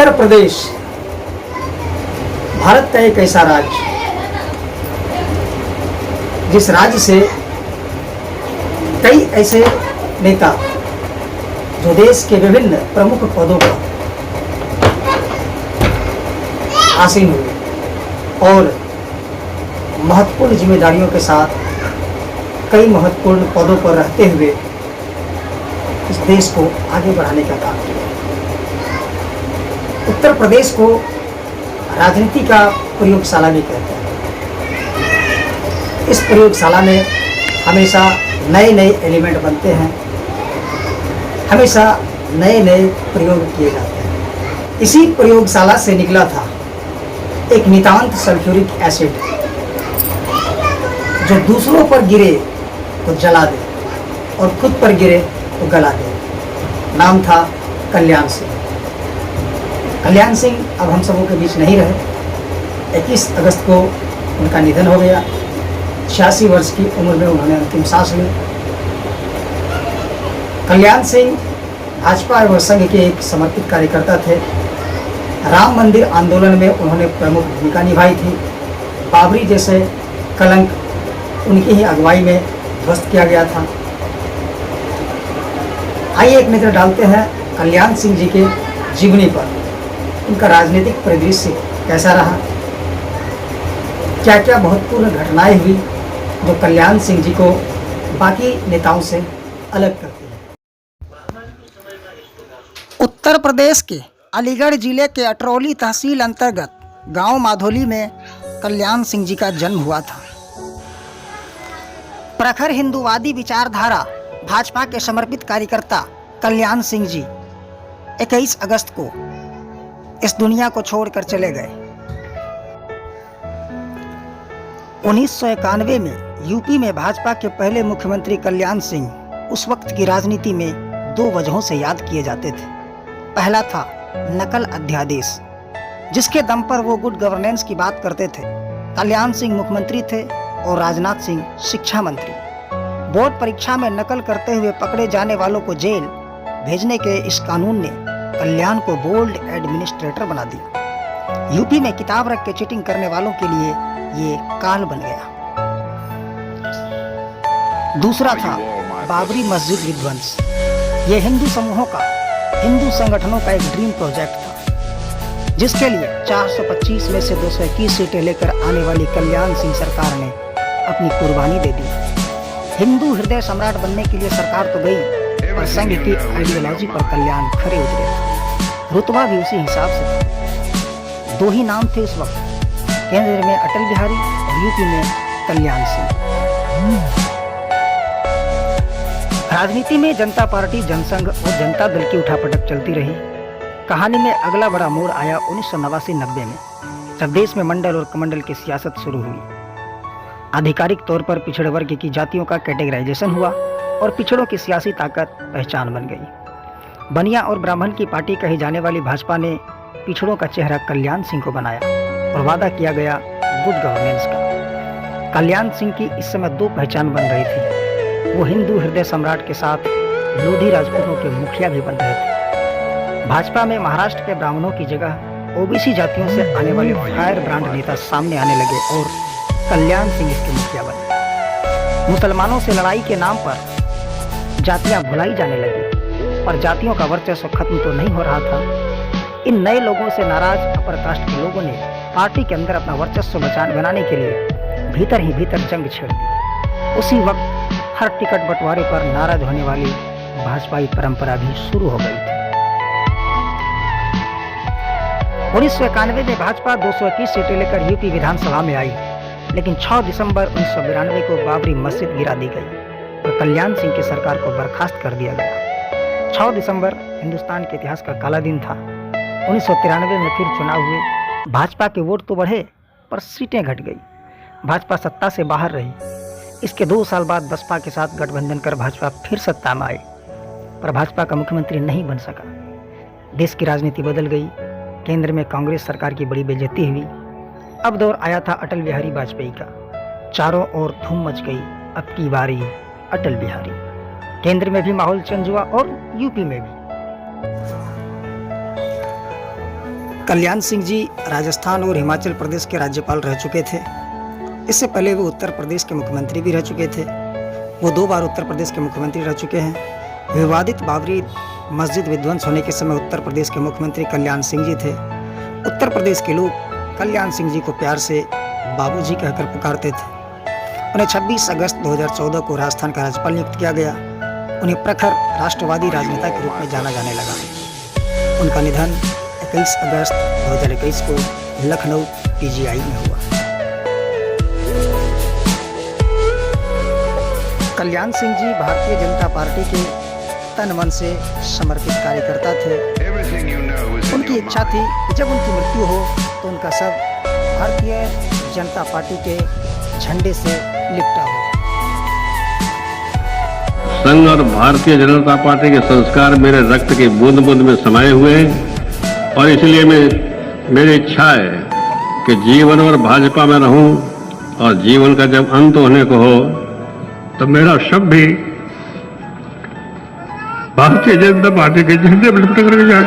उत्तर प्रदेश भारत का एक ऐसा राज्य जिस राज्य से कई ऐसे नेता जो देश के विभिन्न प्रमुख पदों पर आसीन हुए और महत्वपूर्ण जिम्मेदारियों के साथ कई महत्वपूर्ण पदों पर रहते हुए इस देश को आगे बढ़ाने का काम किया। उत्तर प्रदेश को राजनीति का प्रयोगशाला भी कहते हैं। इस प्रयोगशाला में हमेशा नए नए एलिमेंट बनते हैं, हमेशा नए नए प्रयोग किए जाते हैं। इसी प्रयोगशाला से निकला था एक नितांत सल्फ्यूरिक एसिड जो दूसरों पर गिरे तो जला दे और खुद पर गिरे तो गला दे। नाम था कल्याण सिंह। कल्याण सिंह अब हम सबों के बीच नहीं रहे। 21 अगस्त को उनका निधन हो गया। 86 वर्ष की उम्र में उन्होंने अंतिम सांस ली। कल्याण सिंह भाजपा एवं संघ के एक समर्पित कार्यकर्ता थे। राम मंदिर आंदोलन में उन्होंने प्रमुख भूमिका निभाई थी। बाबरी जैसे कलंक उनकी ही अगुवाई में ध्वस्त किया गया था। आइए एक नजर डालते हैं कल्याण सिंह जी के जीवनी पर। उनका राजनीतिक परिदृश्य कैसा रहा, क्या क्या महत्वपूर्ण घटनाएं हुई जो कल्याण सिंह जी को बाकी नेताओं से अलग करती है। उत्तर प्रदेश के अलीगढ़ जिले के अटरौली तहसील अंतर्गत गांव माधोली में कल्याण सिंह जी का जन्म हुआ था। प्रखर हिंदूवादी विचारधारा भाजपा के समर्पित कार्यकर्ता कल्याण सिंह जी 21 अगस्त को इस दुनिया को छोड़कर चले गए। 1991 में यूपी में भाजपा के पहले मुख्यमंत्री कल्याण सिंह उस वक्त की राजनीति में 2 वजहों से याद किए जाते थे। पहला था नकल अध्यादेश, जिसके दम पर वो गुड गवर्नेंस की बात करते थे। कल्याण सिंह मुख्यमंत्री थे और राजनाथ सिंह शिक्षा मंत्री। बोर्ड परीक्षा में नकल करते हुए पकड़े जाने वालों को जेल भेजने के इस कानून ने कल्याण को बोल्ड एडमिनिस्ट्रेटर बना दिया। यूपी में किताब रख के चीटिंग करने वालों के लिए ये काल बन गया। दूसरा था बाबरी मस्जिद विध्वंस। ये हिंदू समूहों का, हिंदू संगठनों का एक ड्रीम प्रोजेक्ट था, जिसके लिए 425 में से 221 सीटें लेकर आने वाली कल्याण सिंह सरकार ने अपनी कुर्बानी दे दी। हिंदू हृदय सम्राट बनने के लिए सरकार तो गई, पर संघ की आइडियोलॉजी पर कल्याण खरे उतरे। रुतबा भी उसी हिसाब से था। 2 ही नाम थे उस वक्त, केंद्र में अटल बिहारी और यूपी में कल्याण सिंह। राजनीति में जनता पार्टी, जनसंघ और जनता दल की उठापटक चलती रही। कहानी में अगला बड़ा मोड़ आया 1989-90 में, जब देश में मंडल और कमंडल की सियासत शुरू हुई। आधिकारिक तौर पर पिछड़े वर्ग की जातियों का कैटेगराइजेशन हुआ और पिछड़ों की सियासी ताकत पहचान बन गई। बनिया और ब्राह्मण की पार्टी कही जाने वाली भाजपा ने पिछड़ों का चेहरा कल्याण सिंह को बनाया और वादा किया गया गुड गवर्नेंस का। कल्याण सिंह की इस समय 2 पहचान बन रही थी। वो हिंदू हृदय सम्राट के साथ लोधी राजपूतों के मुखिया भी बन रहे थे। भाजपा में महाराष्ट्र के ब्राह्मणों की जगह ओबीसी जातियों से आने वाले फायर ब्रांड नेता सामने आने लगे और कल्याण सिंह इसके मुखिया बने। मुसलमानों से लड़ाई के नाम पर जातियां भुलाई जाने लगी, पर जातियों का वर्चस्व खत्म तो नहीं हो रहा था। इन नए लोगों से नाराज अपर कास्ट के लोगों ने पार्टी के अंदर अपना वर्चस्व बनाने के लिए भीतर ही भीतर जंग छेड़ दी। उसी वक्त हर टिकट बंटवारे पर नाराज होने वाली भाजपाई परंपरा भी शुरू हो गई थी। 1991 में भाजपा 221 सीटें लेकर यूपी विधानसभा में आई, लेकिन 6 दिसंबर 1992 को बाबरी मस्जिद गिरा दी गई और कल्याण सिंह की सरकार को बर्खास्त कर दिया गया। 6 दिसंबर हिंदुस्तान के इतिहास का काला दिन था। 1993 में फिर चुनाव हुए। भाजपा के वोट तो बढ़े, पर सीटें घट गई। भाजपा सत्ता से बाहर रही। इसके 2 साल बाद बसपा के साथ गठबंधन कर भाजपा फिर सत्ता में आई, पर भाजपा का मुख्यमंत्री नहीं बन सका। देश की राजनीति बदल गई। केंद्र में कांग्रेस सरकार की बड़ी बेइज्जती हुई। अब दौर आया था अटल बिहारी वाजपेयी का। चारों ओर धूम मच गई, अब की बारी अटल बिहारी। केंद्र में भी माहौल चेंज हुआ और यूपी में भी। कल्याण सिंह जी राजस्थान और हिमाचल प्रदेश के राज्यपाल रह चुके थे। इससे पहले वो उत्तर प्रदेश के मुख्यमंत्री भी रह चुके थे। वो 2 बार उत्तर प्रदेश के मुख्यमंत्री रह चुके हैं। विवादित बाबरी मस्जिद विध्वंस होने के समय उत्तर प्रदेश के मुख्यमंत्री कल्याण सिंह जी थे। उत्तर प्रदेश के लोग कल्याण सिंह जी को प्यार से बाबूजी कहकर पुकारते थे। उन्हें 26 अगस्त 2014 को राजस्थान का राज्यपाल नियुक्त किया गया। उन्हें प्रखर राष्ट्रवादी राजनेता के रूप में जाना जाने लगा। उनका निधन 21 अगस्त 2021 को लखनऊ पीजीआई में हुआ। कल्याण सिंह जी भारतीय जनता पार्टी के तन मन से समर्पित कार्यकर्ता थे। उनकी इच्छा थी कि जब उनकी मृत्यु हो तो उनका शव भारतीय जनता पार्टी के झंडे से लिपटा हो। संघ और भारतीय जनता पार्टी के संस्कार मेरे रक्त के बूंद बूंद में समाये हुए हैं और इसलिए मेरी इच्छा है कि जीवन भर भाजपा में रहूं और जीवन का जब अंत होने को हो तो मेरा शव भी भारतीय जनता पार्टी के झंडे पर लिपट कर जाए।